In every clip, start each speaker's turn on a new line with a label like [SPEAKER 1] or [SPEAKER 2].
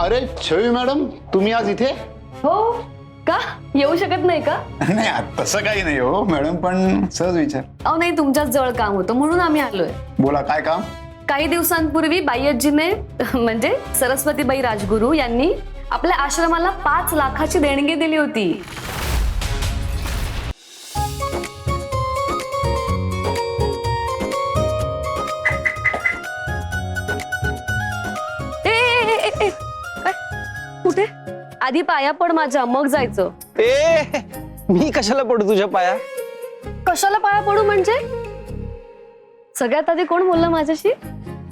[SPEAKER 1] अरे छवी मॅडम, तुम्ही आज इथे?
[SPEAKER 2] हो का, येऊ शकत नाही का?
[SPEAKER 1] नाही तसं काही नाही हो मॅडम, पण सहज विचार.
[SPEAKER 2] अहो नाही, तुमच्याच जवळ काम होतं म्हणून आम्ही आलोय.
[SPEAKER 1] बोला, काय काम?
[SPEAKER 2] काही दिवसांपूर्वी बाईजीने म्हणजे सरस्वतीबाई राजगुरू यांनी आपल्या आश्रमाला 5 लाखाची देणगी दिली होती. कुठे? आधी पाया पड माझ्या, मग जायचं.
[SPEAKER 3] मी कशाला पडू तुझ्या पाया?
[SPEAKER 2] कशाला पाया पडू म्हणजे? सगळ्यात आधी कोण बोललं माझ्याशी?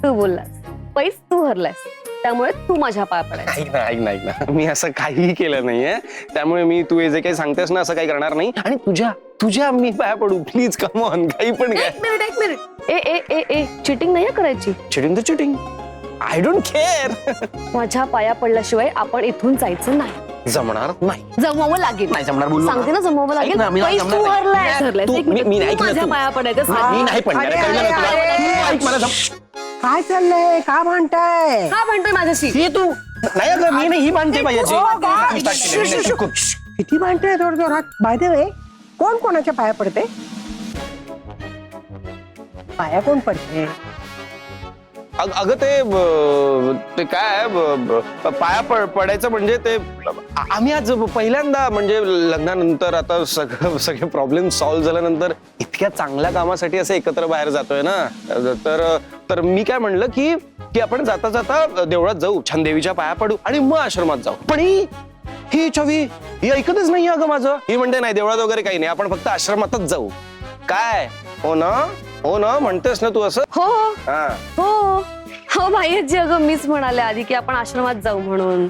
[SPEAKER 2] तू बोललास. पैस तू हरलास, त्यामुळे तू माझ्या पाया पडायचं.
[SPEAKER 3] ऐक ना, मी असं काहीही केलं नाहीये, त्यामुळे मी तू जे काही सांगतेस ना असं काही करणार नाही. आणि तुझ्या मी पाया पडू प्लीज, कम ऑन. काही पण काय.
[SPEAKER 2] एक मिनिट. ए चिटिंग नाही करायची.
[SPEAKER 3] चिटिंग तर चिटिंग, आय डोंट केअर.
[SPEAKER 2] माझ्या पाया पडल्याशिवाय आपण इथून जायचं नाही.
[SPEAKER 3] जमणार नाही.
[SPEAKER 2] जमवावं लागेल.
[SPEAKER 3] नाही जमणार, बोललो
[SPEAKER 2] सांगते ना, जमवावं लागेल. पैस तू हरलायस.
[SPEAKER 3] मी नाही
[SPEAKER 2] माझ्या पाया पडायचं.
[SPEAKER 3] मी नाही पडणार. ऐक मला.
[SPEAKER 4] काय चाललंय? का म्हणताय?
[SPEAKER 2] हा म्हणतोय माझ्याशी.
[SPEAKER 3] हे तू नाही अगं, मी नाही, ही बांधते पाहिजे.
[SPEAKER 4] किती भांडताय जोर जोरात? बाय द वे, कोण कोणाच्या पाया पडते? पाया कोण पडते?
[SPEAKER 3] अगं ते काय पाया पडायचं म्हणजे ते आम्ही आज पहिल्यांदा म्हणजे लग्नानंतर आता सगळे प्रॉब्लेम सॉल्व्ह झाल्यानंतर इतक्या चांगल्या कामासाठी असं एकत्र बाहेर जातोय ना. तर मी काय म्हणलं की आपण जाता जाता देवळात जाऊ, छान देवीच्या पाया पडू आणि मग आश्रमात जाऊ. पण ही छवी ही ऐकतच नाही अगं माझं. ही म्हणते नाही, देवळात वगैरे काही नाही, आपण फक्त आश्रमातच जाऊ. काय? हो ना म्हणतेस ना तू असं?
[SPEAKER 2] हो भाईजी, अगं मीच म्हणाले आधी की आपण आश्रमात जाऊ म्हणून.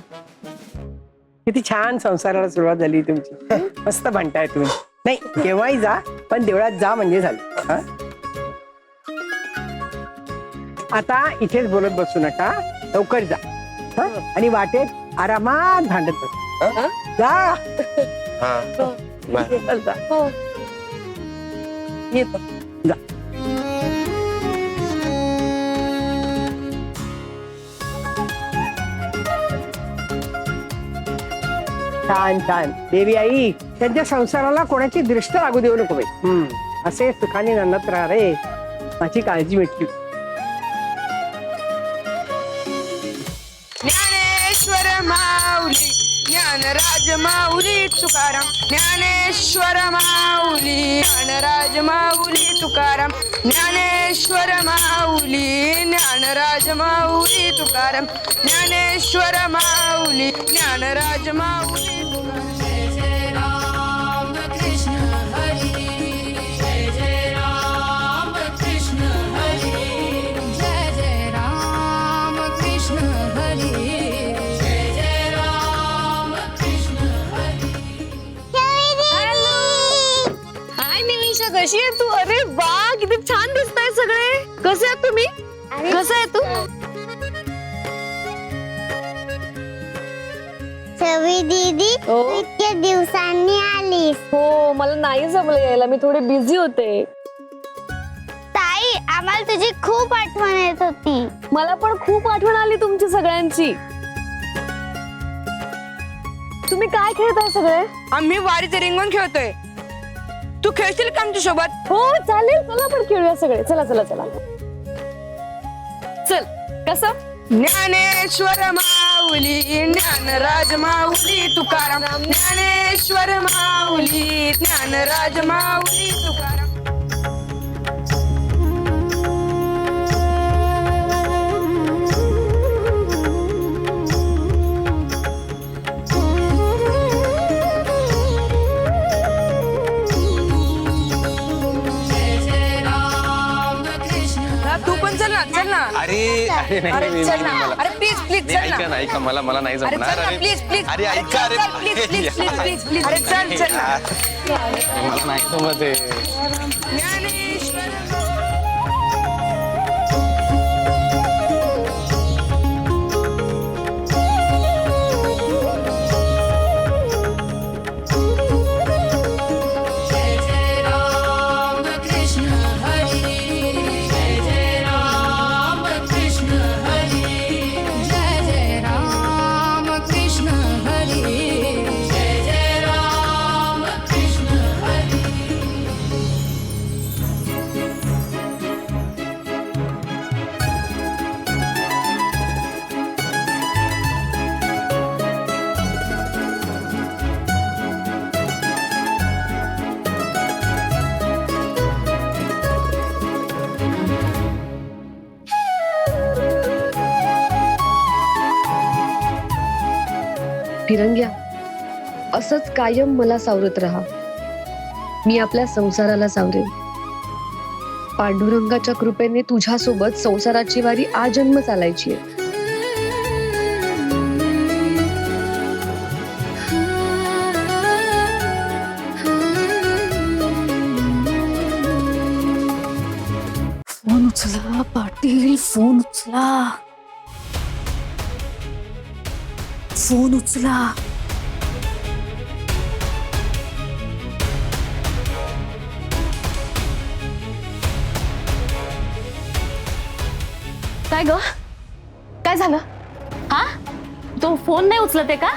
[SPEAKER 4] किती छान संसाराला सुरुवात झाली तुमची. मस्त भांडताय तुम्ही. नाही, केव्हाही जा, पण देवळात जा म्हणजे झालं. आता इथेच बोलत बसू नका, लवकर जा. आणि वाटेत आरामात भांडत बस. जा.
[SPEAKER 2] हो.
[SPEAKER 4] येतो. जा. छान. देवी आई, त्यांच्या संसाराला कोणाची दृष्ट लागू देऊ नको बाई. असे सुखाने नंदत राहा रे, माझी काळजी मिटली.
[SPEAKER 5] ज्ञानेश्वर माऊली, ज्ञानराज माऊली तुकाराम. ज्ञानेश्वर माऊली, ज्ञानराज माऊली तुकाराम. ज्ञानेश्वर माऊली, ज्ञानराज माऊली तुकाराम. ज्ञानेश्वर माऊली, ज्ञानराज माऊली.
[SPEAKER 2] कशी आहे तू? अरे वा, किती छान दिसताय सगळे. कसे आहात तुम्ही? कसं आहे तू?
[SPEAKER 6] छवी दीदी, इतक्या दिवसांनी आलीस.
[SPEAKER 2] हो, मला नाही जमलं यायला, मी थोडी बिझी होते.
[SPEAKER 6] ताई, आम्हाला तुझी खूप आठवण येत होती.
[SPEAKER 2] मला पण खूप आठवण आली तुमची सगळ्यांची. तुम्ही काय खेळताय सगळे?
[SPEAKER 5] आम्ही वारीचे रिंगण खेळतोय. तू खेळशील का आमच्या सोबत?
[SPEAKER 2] हो चालेल, चला आपण खेळूया सगळे. चला. चल. कसं?
[SPEAKER 5] ज्ञानेश्वर माऊली, ज्ञानराज माऊली तुकाराम. ज्ञानेश्वर माऊली, ज्ञानराज माऊली तुकाराम. तू पण चल ना.
[SPEAKER 3] अरे
[SPEAKER 5] चल ना. अरे प्लीज चल ना.
[SPEAKER 3] ऐका मला नाही
[SPEAKER 5] अरे
[SPEAKER 3] जमणार.
[SPEAKER 5] चल ना, प्लीज.
[SPEAKER 3] अरे ऐका, अरे
[SPEAKER 5] प्लीज. अरे चल ना.
[SPEAKER 3] मला नाही जमत आहे.
[SPEAKER 5] ज्ञानेश्वर
[SPEAKER 2] फिरंग्या, असंच कायम मला सावरत राहा. मी आपल्या संसाराला सावरेन. पांडुरंगाच्या कृपेने तुझ्यासोबत संसाराची वारी आजन्म चालायची आहे.
[SPEAKER 7] फोन उचला पाटील, फोन उचला, फोन उचला.
[SPEAKER 2] काय ग, काय झालं? हा, तो फोन नाही उचलते का?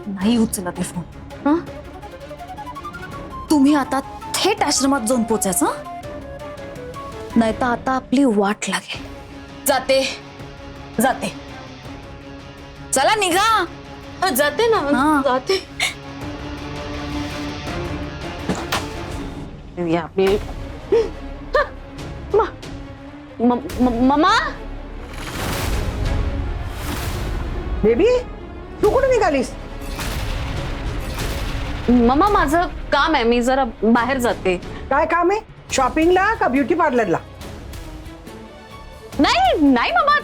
[SPEAKER 7] नाही उचला ते फोन.
[SPEAKER 2] हं?
[SPEAKER 7] तुम्ही आता थेट आश्रमात जाऊन पोचायचं, नाही तर आता आपली वाट लागेल. जाते जाते, चला निघा.
[SPEAKER 2] जाते ना.
[SPEAKER 7] हा.
[SPEAKER 2] जाते. मम्मा,
[SPEAKER 4] बेबी तू कुठे निघालीस?
[SPEAKER 2] मम्मा माझं काम आहे, मी जरा बाहेर जाते.
[SPEAKER 4] काय काम आहे? शॉपिंगला का ब्युटी पार्लरला?
[SPEAKER 2] नाही नाही मम्मा,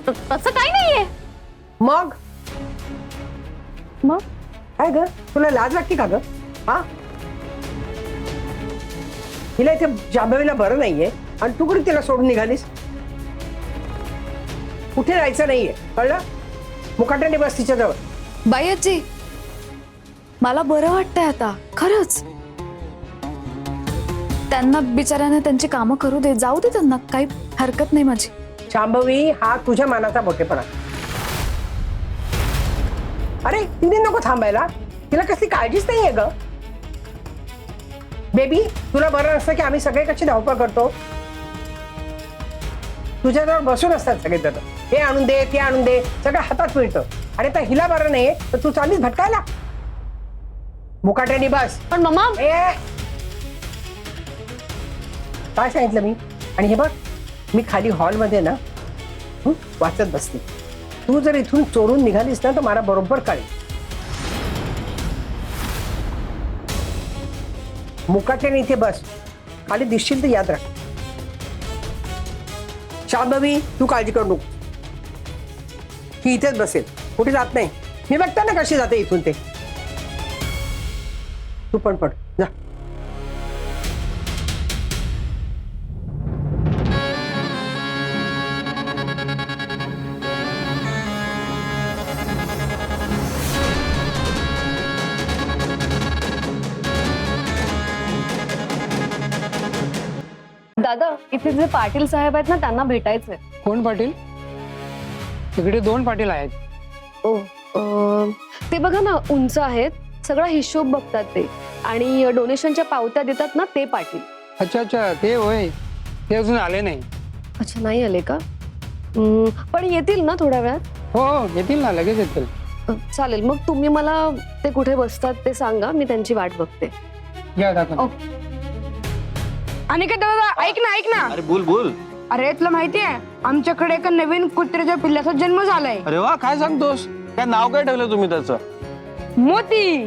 [SPEAKER 2] तसं काही नाहीये.
[SPEAKER 4] मग
[SPEAKER 2] मग
[SPEAKER 4] काय ग, तुला लाज वाटते का ग? हा, तिला इथे जांभवीला बरं नाहीये आणि तू कुठे तिला सोडून निघालीस? कुठे जायचं नाहीये, कळलं? मुकाट्याने बस तिच्या जवळ.
[SPEAKER 7] बाई आजी, मला बरं वाटतंय आता खरंच. त्यांना बिचाऱ्यांना त्यांची कामं करू दे, जाऊ दे त्यांना, काही हरकत नाही माझी.
[SPEAKER 4] शांभवी हा तुझ्या मानाचा मोठेपणा. अरे तिने नको थांबायला, तिला कसली काळजीच नाहीये ग. बेबी तुला बरं नसतं की आम्ही सगळे कशी धावपळ करतो? तुझ्याजवळ बसून असतात सगळे जण, हे आणून दे ते आणून दे, सगळं हातात मिळतं. आणि आता हिला बरं नाही तर तू चालीस भटकायला. मुकाट्याने बस.
[SPEAKER 2] पण मम्मा,
[SPEAKER 4] ए काय सांगितलं मी? आणि हे बघ, मी खाली हॉलमध्ये ना वाचत बसते. तू जर इथून चोरून निघालीस ना तर मला बरोबर कळेल. मुकाट्याने इथे बस, खाली दिसशील तर याद राख. शांभवी तू काळजी करू नको, ती इथेच बसेल, कुठे जात नाही. मी बघता ना कशी जाते इथून ते. तू पण पड जा.
[SPEAKER 2] दादा इथे जे पाटील साहेब आहेत ना त्यांना भेटायचंय.
[SPEAKER 8] कोण पाटील? तिकडे 2 पाटील आहेत.
[SPEAKER 2] ओ, ते बघा ना, उंच आहेत, सगळा हिशोब बघतात ते, आणि डोनेशनच्या पावत्या देतात ना ते पाटील.
[SPEAKER 8] अच्छा अच्छा, ते होय. ते अजून आले नाही.
[SPEAKER 2] अच्छा, नाही आले का? पण येतील ना थोड्या वेळात?
[SPEAKER 8] हो हो, येतील ना, लगेच येतील.
[SPEAKER 2] चालेल, मग तुम्ही मला ते कुठे बसतात ते सांगा, मी त्यांची वाट बघते.
[SPEAKER 8] या दाखवा.
[SPEAKER 5] अनिकेत दादा, ऐक ना ऐक ना.
[SPEAKER 3] अरे बोल बोल.
[SPEAKER 5] अरे तुला माहितीये आमच्याकडे एका नवीन कुत्र्याच्या पिल्लाचा जन्म झालाय.
[SPEAKER 3] अरे वा, काय सांगतोस? काय नाव काय ठेवलं तुम्ही त्याचं?
[SPEAKER 5] मोती.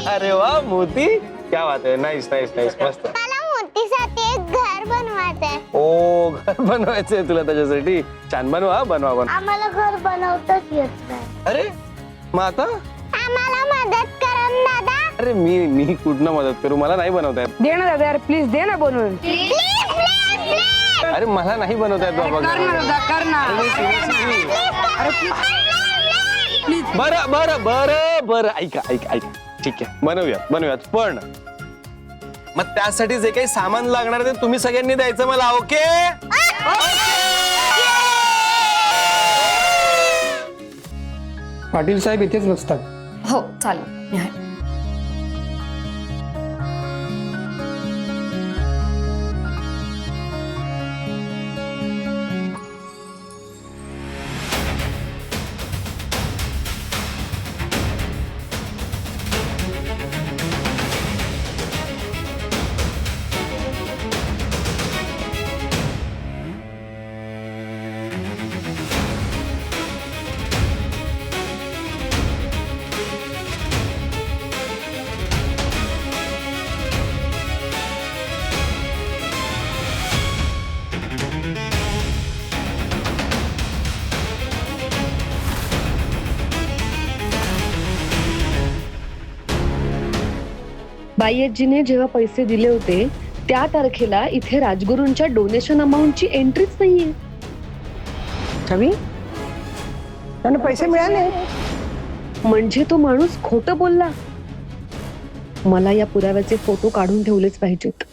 [SPEAKER 3] अरे वा, मोती. क्या बात आहे, नाईस नाईस नाईस, मस्त.
[SPEAKER 6] मला मोतीसाठी एक घर बनवायचंय.
[SPEAKER 3] ओ, घर बनवायचंय तुला त्याच्यासाठी? छान, बनवा बनवा बनवा.
[SPEAKER 6] आम्हाला घर बनवताच येत नाही.
[SPEAKER 3] अरे मग आता?
[SPEAKER 6] आम्हाला मदत करा ना दादा.
[SPEAKER 3] अरे मी कुठनं मदत करू? मला नाही बनवता येत.
[SPEAKER 5] दे ना दादा यार, प्लीज दे ना बनवून.
[SPEAKER 6] Please please please.
[SPEAKER 3] अरे मला नाही बनवता येत बाबा.
[SPEAKER 5] कर ना दादा, कर ना.
[SPEAKER 3] बरं बरं बरं बरं, ऐका ऐका ऐका, ठीक आहे, बनवूयात बनवूयात, पण मग त्यासाठी जे काही सामान लागणार ते तुम्ही सगळ्यांनी द्यायचं मला. ओके?
[SPEAKER 8] पाटील साहेब इथेच बसतात.
[SPEAKER 7] हो चालेल, मी आहे.
[SPEAKER 2] बाईजीने जेव्हा पैसे दिले होते त्या तारखेला इथे राजगुरूंच्या डोनेशन अमाऊंटची एंट्रीच नाहीये.
[SPEAKER 4] छवी त्यांना पैसे मिळाले.
[SPEAKER 2] म्हणजे तो माणूस खोटं बोलला. मला या पुराव्याचे फोटो काढून ठेवलेच पाहिजेत.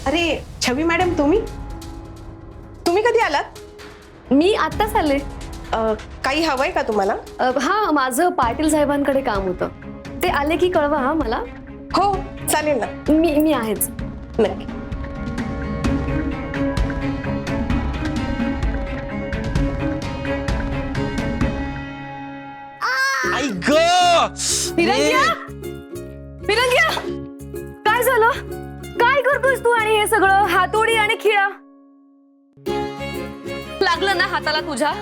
[SPEAKER 9] अरे छवी मॅडम, तुम्ही कधी आलात?
[SPEAKER 2] मी आत्ताच आले.
[SPEAKER 9] काही हवंय का तुम्हाला?
[SPEAKER 2] हा, माझं पाटील साहेबांकडे काम होतं. ते आले की कळवा हा मला.
[SPEAKER 9] हो चालेल ना.
[SPEAKER 2] मी आहेच.
[SPEAKER 9] नक्की.
[SPEAKER 3] आई ग
[SPEAKER 2] पिरंग्या, काय झालं? काय करतोयस तू आणि हे सगळं हातोडी आणि खिळा? लागलं ना हाताला तुझ्या?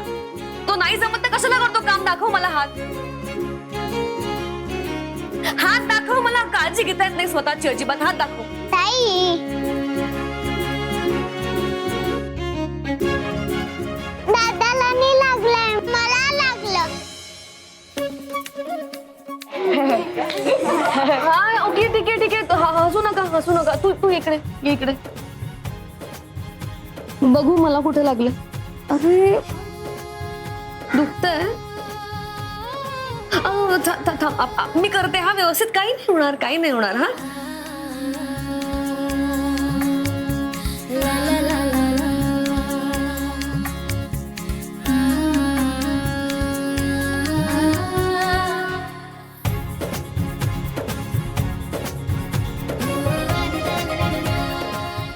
[SPEAKER 2] तो नाही जमत तर कशाला करतो काम? दाखव मला हात. हात दाखव मला. काळजी घेता येत नाही स्वतःची अजिबात. हात दाखव.
[SPEAKER 6] ताई, दादाला नाही लागलाय, मला लागलं.
[SPEAKER 2] हा ओके, ठीक आहे ठीक आहे. हसू नका. तू इकडे ये, इकडे बघू मला कुठे लागलं. अरे दुखतंय. थांब, मी करते हा व्यवस्थित. काही नाही होणार हा.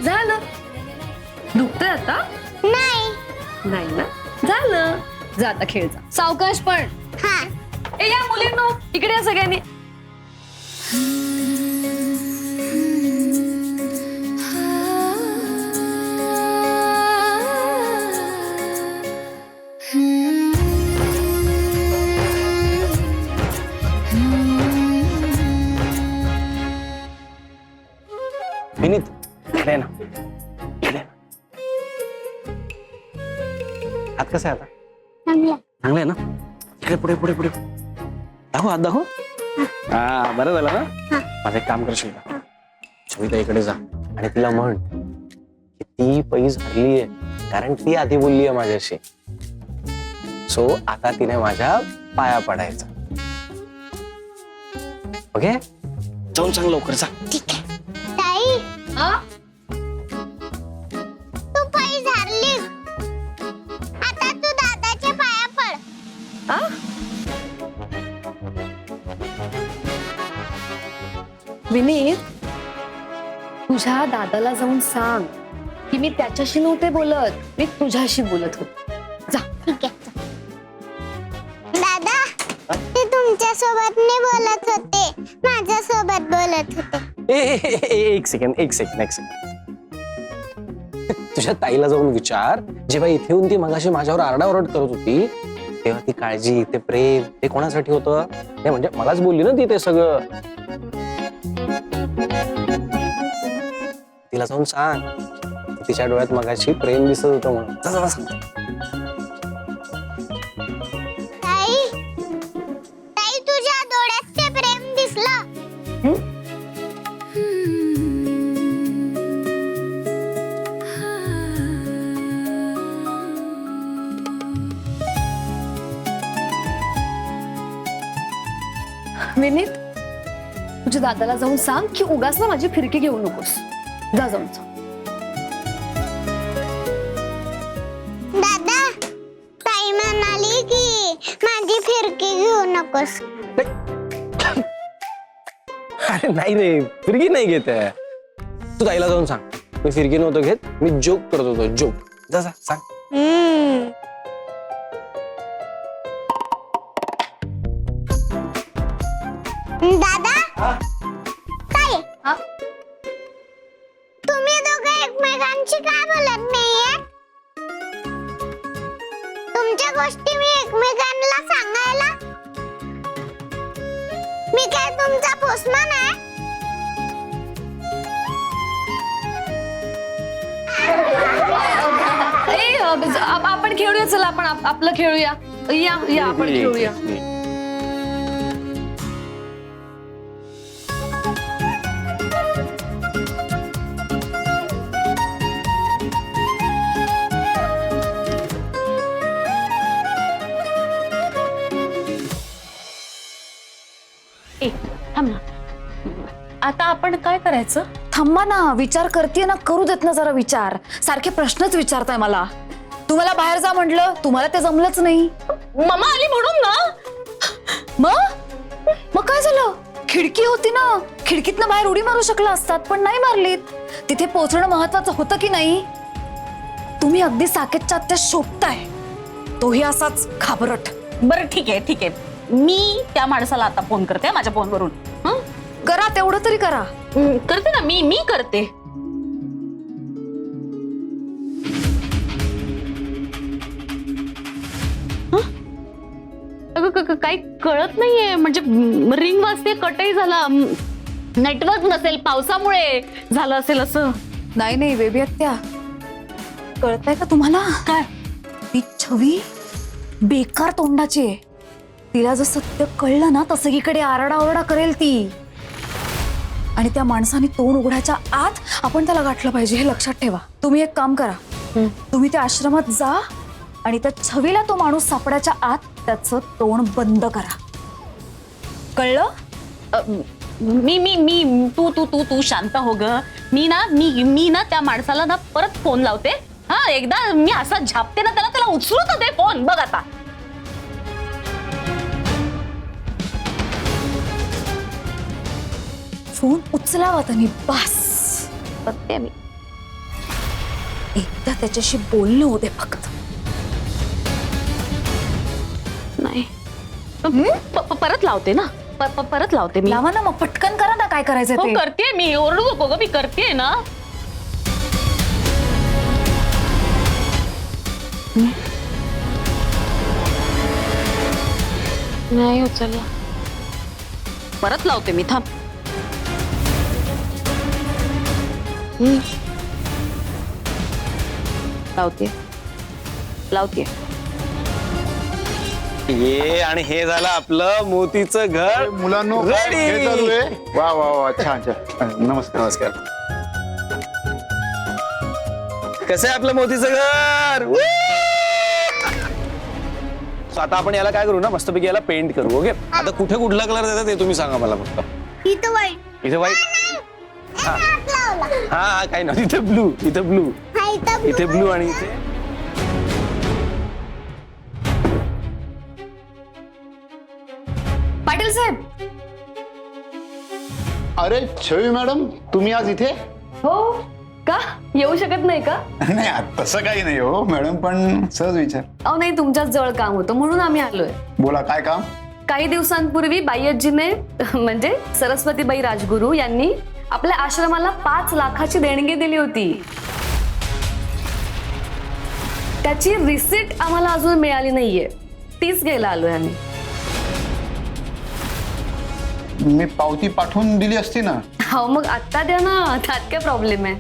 [SPEAKER 2] झालं. दुखतंय आता? नाही ना. झालं. जा आता खेळ जा. सावकाश पण.
[SPEAKER 6] हा.
[SPEAKER 2] ए या मुलींनो, इकडे या सगळ्यांनी.
[SPEAKER 3] विनीत, इकडे ना. हात कसा आहे आता? चांगलं आहे ना? इकडे पुढे दाखव, हात दाखव. हा, बरं झालं ना. माझं एक काम करशील का? छविता इकडे जा आणि तिला म्हण की ती पैस हरली आहे, कारण ती आधी बोलली आहे माझ्याशी. सो आता तिने माझ्या पाया पडायचं. ओके, जाऊन सांग लवकर जा.
[SPEAKER 6] ठीक आहे. ताई, तू पैस हरलीस. आता तू दादाच्या पाया पड.
[SPEAKER 2] विनीत, तुझ्या दादाला जाऊन सांग की मी त्याच्याशी नव्हते बोलत, मी तुझ्याशी बोलत होते. जा.
[SPEAKER 6] ठीक आहे. दादा, ते तुमच्या सोबत नाही बोलत होते, माझ्या सोबत बोलत होते.
[SPEAKER 3] एक सेकंड. तुझ्या ताईला जाऊन विचार, जेव्हा इथे येऊन ती मगाशी माझ्यावर आरडाओरड करत होती तेव्हा ती काळजी, ते प्रेम, ते कोणासाठी होतं? ते म्हणजे मलाच बोलली ना ती ते सगळं. तिला जाऊन सांग, तिच्या डोळ्यात मगाशी प्रेम दिसत होतं म्हणून. जा सांग.
[SPEAKER 6] ताई, तुझ्या डोळ्यात ते प्रेम दिसलं.
[SPEAKER 2] विनीत, तुझ्या दादाला जाऊन सांग की उगाच ना माझी फिरकी घेऊ नकोस. जा जाऊन सांग.
[SPEAKER 6] दादा, ताई म्हणाली की माझी फिरकी घेऊ नकोस.
[SPEAKER 3] अरे नाही रे, फिरकी नाही घेत आहे. तू ताईला जाऊन सांग मी फिरकी नव्हतो घेत, मी जोक करत होतो, जोक. जा सांग.
[SPEAKER 6] दादा, ताई, तुम्ही दोघं एकमेकांशी का बोलत नाहीये? तुमच्या गोष्टी मी एकमेकांना सांगायला? मी काय तुमचा पोस्टमन आहे?
[SPEAKER 2] आपण खेळूया, चला आपण आपलं खेळूया. या आपण खेळूया.
[SPEAKER 7] थांब ना. आता आपण काय करायचं? थांबा ना, विचार करते ना, करू देत ना जरा विचार. सारखे प्रश्नच विचारताय मला. तुम्हाला बाहेर जा म्हटलं, तुम्हाला ते जमलंच नाही. मम्मा आली म्हणून ना. मग काय झालं? खिडकी होती ना, खिडकीतनं बाहेर उडी मारू शकला असतात, पण नाही मारलीत. तिथे पोहोचणं महत्वाचं होतं की नाही? तुम्ही अगदी साकेतच्या आत्या शोभताय, तोही असाच घाबरट.
[SPEAKER 10] बरं ठीक आहे. मी त्या माणसाला आता फोन करते माझ्या फोनवरून.
[SPEAKER 7] करा, तेवढं तरी करा.
[SPEAKER 10] करते ना मी करते. काही कळत नाहीये, म्हणजे रिंग वाजते, कटही झाला, नेटवर्क नसेल, पावसामुळे झालं असेल असं.
[SPEAKER 7] नाही बेबी आत्या, कळतंय का तुम्हाला?
[SPEAKER 10] काय?
[SPEAKER 7] ती छवी बेकार तोंडाची आहे. तिला जर सत्य कळलं ना, तर सगळीकडे आरडाओरडा करेल ती. आणि त्या माणसाने तोंड उघडायच्या आत आपण त्याला गाठलं पाहिजे, हे लक्षात ठेवा. तुम्ही एक काम करा, तुम्ही त्या आश्रमात जा आणि त्या छवीला तो माणूस सापडायच्या आत त्याचं तोंड बंद करा. कळलं?
[SPEAKER 10] मी तू शांत हो ग. मी ना त्या माणसाला ना परत फोन लावते. हा, एकदा मी असा झापते ना त्याला उचलू तर दे फोन. बघ आता.
[SPEAKER 7] फोन उचलावा त्यांनी, बस.
[SPEAKER 10] बघते मी.
[SPEAKER 7] एकदा त्याच्याशी बोलणं होते फक्त.
[SPEAKER 10] नाही, परत लावते ना, परत लावते मी.
[SPEAKER 7] लावा ना मग, पटकन करा ना, काय करायचं
[SPEAKER 10] हो
[SPEAKER 7] ते.
[SPEAKER 10] करते मी, ओरडू नको ग, मी करते ना. नाही उचलला. परत लावते मी, थांब. लावते.
[SPEAKER 3] ये आणि हे झालं आपलं मोतीचं घर.
[SPEAKER 1] मुलांनो काय
[SPEAKER 3] Ready.
[SPEAKER 1] खेळ चालू आहे? वा वा वा, छान. नमस्कार.
[SPEAKER 3] कसं आहे आपलं मोतीचं घर? So आता आपण याला काय करू ना, मस्तपैकी याला पेंट करू. ओके, आता कुठला कलर देतात ते तुम्ही सांगा मला फक्त.
[SPEAKER 6] इथं वाईट.
[SPEAKER 3] इथे व्हाईट. हा काय ना, इथे ब्लू, इथे ब्लू आणि इथे
[SPEAKER 2] पाटील साहेब.
[SPEAKER 1] अरे छवी मॅडम, तुम्ही आज इथे?
[SPEAKER 2] हो का, येऊ शकत नाही का?
[SPEAKER 1] नाही, तसं काही नाही हो मॅडम, पण सहज विचार.
[SPEAKER 2] अहो नाही, तुमच्याच जवळ काम होतं म्हणून आम्ही आलोय.
[SPEAKER 1] बोला, काय काम?
[SPEAKER 2] काही दिवसांपूर्वी बाईजीने म्हणजे सरस्वतीबाई राजगुरू यांनी आपल्या आश्रमाला 5 लाखाची देणगी दिली होती. त्याची रिसीट आम्हाला अजून मिळाली नाहीये, तीच घ्यायला आलोय आम्ही.
[SPEAKER 1] मी पावती पाठवून दिली असती ना.
[SPEAKER 2] हो मग आत्ता द्या ना, त्यात काय प्रॉब्लेम आहे?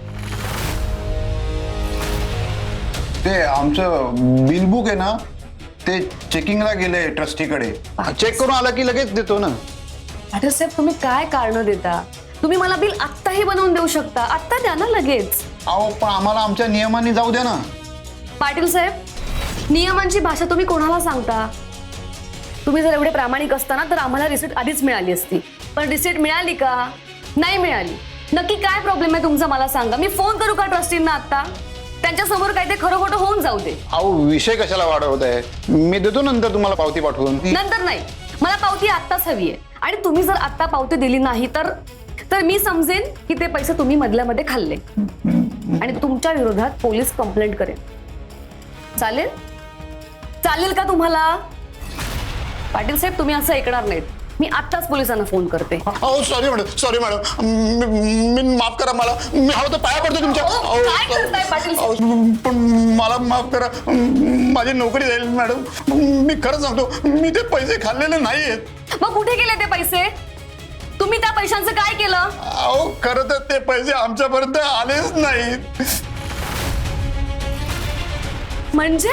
[SPEAKER 1] ते आमचं बिल बुक आहे ना, ते चेकिंगला गेलंय ट्रस्टीकडे. चेक करून आला की लगेच देतो ना.
[SPEAKER 2] पाटील साहेब, तुम्ही काय कारण देता? तुम्ही मला बिल आत्ताही बनवून देऊ शकता, आत्ता द्या ना लगेच.
[SPEAKER 1] अहो पण आम्हाला आमच्या नियमांनी जाऊ द्या ना.
[SPEAKER 2] पाटील साहेब, नियमांची भाषा तुम्ही कोणाला सांगता? तुम्ही जर एवढे प्रामाणिक असताना तर आम्हाला रिसीट आधीच मिळाली असती. पण रिसीट मिळाली का? नाही मिळाली. नक्की काय प्रॉब्लेम आहे तुमचा मला सांगा. मी फोन करू का ट्रस्टींना आत्ता? त्यांच्या समोर काय ते खरं खोटं होऊन जाऊ दे.
[SPEAKER 1] अहो विषय कशाला वाढवत आहे? मी देतो नंतर तुम्हाला पावती पाठवून.
[SPEAKER 2] नंतर नाही, मला पावती आत्ताच हवी आहे. आणि तुम्ही जर आत्ता पावती दिली नाही तर मी समजेन की ते पैसे तुम्ही मधल्यामध्ये खाल्ले आणि तुमच्या विरोधात पोलीस कंप्लेंट करेन. चालेल? चालेल का तुम्हाला? पाटील साहेब, तुम्ही असं ऐकणार नाहीत. मी आत्ताच पोलिसांना फोन करते.
[SPEAKER 1] अहो सॉरी मॅडम, मी माफ करा मला. मी हवं तर पाया पडतो तुमच्या.
[SPEAKER 2] काय करताय पाटील साहेब?
[SPEAKER 1] पण मला माफ करा, माझी नोकरी जाईल मॅडम. मी खरं सांगतो, मी ते पैसे खाल्लेले नाहीयेत.
[SPEAKER 2] मग कुठे गेले ते पैसे? तुम्ही त्या पैशांचं काय केलं?
[SPEAKER 1] अहो खरं तर ते पैसे आमच्यापर्यंत आलेच नाहीत.
[SPEAKER 2] म्हणजे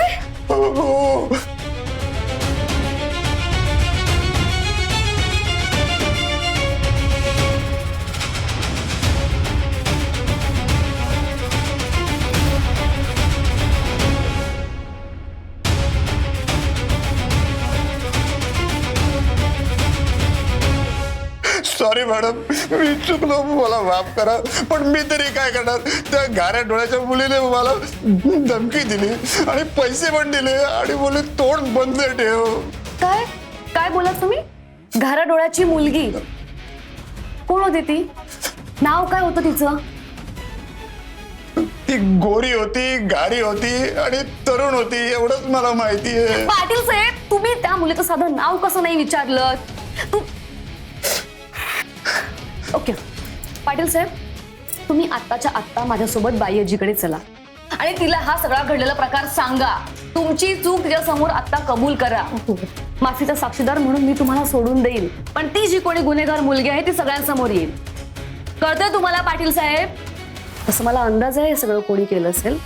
[SPEAKER 1] सॉरी मॅडम, मी चुकलो, मला माफ करा. पण मी तरी काय करणार? त्या घाऱ्या डोळ्याच्या मुलीने मला धमकी दिली आणि पैसे पण दिले आणि बोलले तोंड बंद ठेव.
[SPEAKER 2] काय काय बोलात तुम्ही? घारा डोळ्याची मुलगी कोण होती ती? नाव काय होतं तिचं?
[SPEAKER 1] ती गोरी होती, गारी होती आणि तरुण होती, एवढंच मला माहिती आहे.
[SPEAKER 2] पाटील साहेब, तुम्ही त्या मुलीचं साधं नाव कसं नाही विचारलं? ओके पाटील साहेब, तुम्ही आत्ताच्या आत्ता माझ्यासोबत बाईजीकडे चला आणि तिला हा सगळा घडलेला प्रकार सांगा. तुमची चूक तिच्या समोर आता कबूल करा. माफीचा साक्षीदार म्हणून मी तुम्हाला सोडून देईल, पण ती जी कोणी गुन्हेगार मुलगी आहे ती सगळ्यांसमोर येईल. कळतंय तुम्हाला पाटील साहेब? असं मला अंदाज आहे हे सगळं कोणी केलं असेल.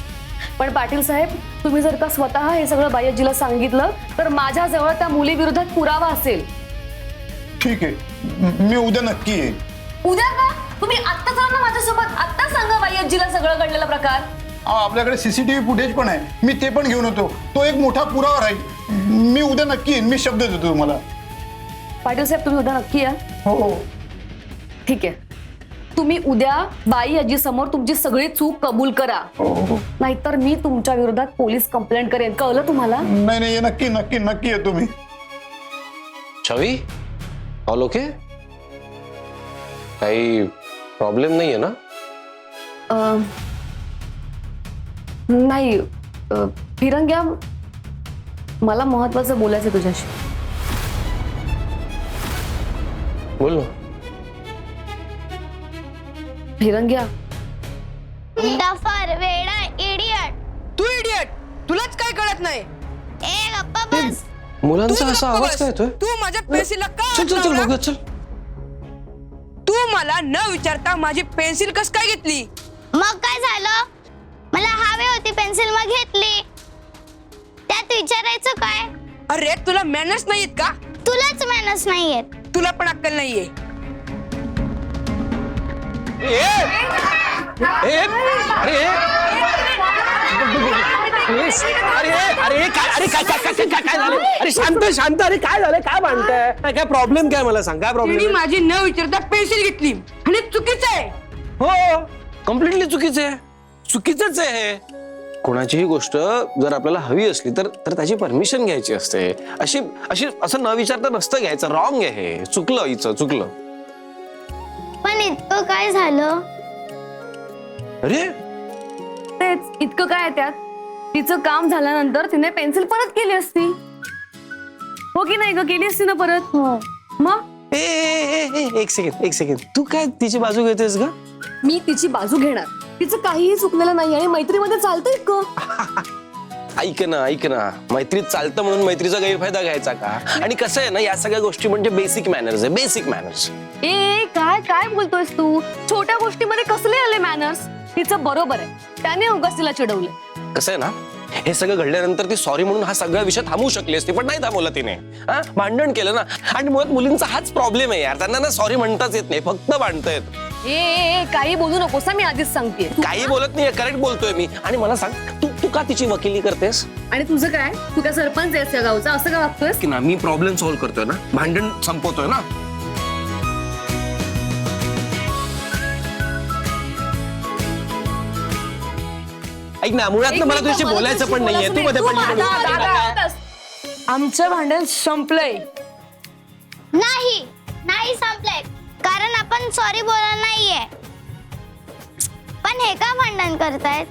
[SPEAKER 2] पण पाटील साहेब, तुम्ही जर का स्वतः हे सगळं बाईजीला सांगितलं तर माझ्याजवळ त्या मुलीविरोधात पुरावा असेल.
[SPEAKER 1] ठीक आहे, मी उद्या नक्की येईन.
[SPEAKER 2] उद्या का? तुम्ही आत्ता चला ना माझ्यासोबत. आत्ता सांगा बाईजीला सगळं घडलेला प्रकार.
[SPEAKER 1] आपल्याकडे सीसीटीव्ही फुटेज पण आहे, मी ते पण घेऊन येतो. तो एक मोठा पुरावा राहील. मी उद्या नक्की येईन, मी शब्द देतो तुम्हाला.
[SPEAKER 2] पाटील साहेब, तुम्ही उद्या नक्की या.
[SPEAKER 1] हो.
[SPEAKER 2] ठीक आहे, तुम्ही उद्या बाई आजी समोर तुमची सगळी चूक कबूल करा, नाहीतर मी तुमच्या विरोधात पोलीस कंप्लेंट करेन. कळलं तुम्हाला?
[SPEAKER 1] नाही नाही, नक्की नक्की नक्की येतो मी.
[SPEAKER 3] छवी, ऑल ओके? काही प्रॉब्लेम नाहीये ना?
[SPEAKER 2] नाही फिरंग्या, मला महत्वाचं बोलायचं तुझ्याशी.
[SPEAKER 3] बोल ना.
[SPEAKER 2] फिरंग्या,
[SPEAKER 6] डफर, वेडा, इडियट.
[SPEAKER 4] तू इडियट, तुलाच काय कळत नाही.
[SPEAKER 6] ए गप्पा बस.
[SPEAKER 3] मुलांचा असा आवाज काय येतोय?
[SPEAKER 4] तू माझ्या पेन्सिलला का
[SPEAKER 3] चल चल चल
[SPEAKER 4] हात लावला?
[SPEAKER 3] बघूया, चल.
[SPEAKER 4] तू मला न विचारता माझी पेन्सिल कस काय घेतली?
[SPEAKER 6] मग काय झालं? मला हवी होती पेन्सिल, मग घेतली. त्यात विचारायचं काय?
[SPEAKER 4] अरे तुला मॅनर्स नाहीयेत का?
[SPEAKER 6] तुलाच मॅनर्स नाहीयेत.
[SPEAKER 4] तुला पण अक्कल नाहीये.
[SPEAKER 3] अरे अरे काय झालं? अरे शांत शांत. अरे काय झालं? काय म्हणताय? काय प्रॉब्लेम? काय मला सांग, काय
[SPEAKER 4] तिने
[SPEAKER 3] प्रॉब्लेम?
[SPEAKER 4] माझी न विचारता पेन्सिल घेतली आणि चुकीचं आहे.
[SPEAKER 3] हो, कम्प्लिटली चुकीचं आहे. चुकीचंच आहे हे. कोणाचीही गोष्ट जर आपल्याला हवी असली तर त्याची परमिशन घ्यायची असते. अशी अशी असं न विचारता नसतं घ्यायचं. रॉंग आहे हे. चुकलं, हिचं चुकलं.
[SPEAKER 6] पण इतकं काय झालं?
[SPEAKER 3] अरे
[SPEAKER 2] तेच इतकं काय त्यात? तिचं काम झाल्यानंतर तिने पेन्सिल परत केली असती, हो की नाही ग? केली असती ना परत. मग
[SPEAKER 3] एक सेकंड, तू काय तिची बाजू घेतेस का?
[SPEAKER 2] मी तिची बाजू घेणार. तिचं काहीही चुकलेलं नाही आणि मैत्रीमध्ये चालतंय का?
[SPEAKER 3] ऐक ना, मैत्रीत चालतं म्हणून मैत्रीचा गैरफायदा घ्यायचा का? आणि कसं आहे ना, या सगळ्या गोष्टी म्हणजे बेसिक मॅनर्स आहे. Basic manners.
[SPEAKER 2] ए काय काय बोलतोयस तू? छोट्या गोष्टीमध्ये कसले आले मॅनर्स? तिचं बरोबर आहे, त्याने उगाच तिला चिडवलं.
[SPEAKER 3] कसं आहे ना, हे सगळं घडल्यानंतर ती सॉरी म्हणून हा सगळा विषय थांबवू शकली असती, पण नाही थांबवला तिने. भांडण केलं ना. आणि मुळात मुलींचा हाच प्रॉब्लेम आहे यार. त्यांना ना सॉरी म्हणताच येत नाही, फक्त भांडतायत.
[SPEAKER 2] ए काही बोलू नकोस, मी आधीच सांगते.
[SPEAKER 3] काही बोलत नाही, करेक्ट बोलतोय मी. आणि मला सांग, तू का तिची वकिली करतेस?
[SPEAKER 2] आणि तुझं काय? तू काय सरपंच आहेस या गावचा? असं का वागतोयस?
[SPEAKER 3] की ना, मी प्रॉब्लेम सॉल्व्ह करतोय ना, भांडण संपवतोय ना. ऐक ना, मुळात ना मला तुझ्याशी बोलायचं पण नाहीये. तू मध्ये पडली.
[SPEAKER 4] आमचं भांडण संपलंय.
[SPEAKER 6] नाही नाही संपलंय, कारण आपण सॉरी बोलणार नाहीये. पण हे का भांडण करतायत?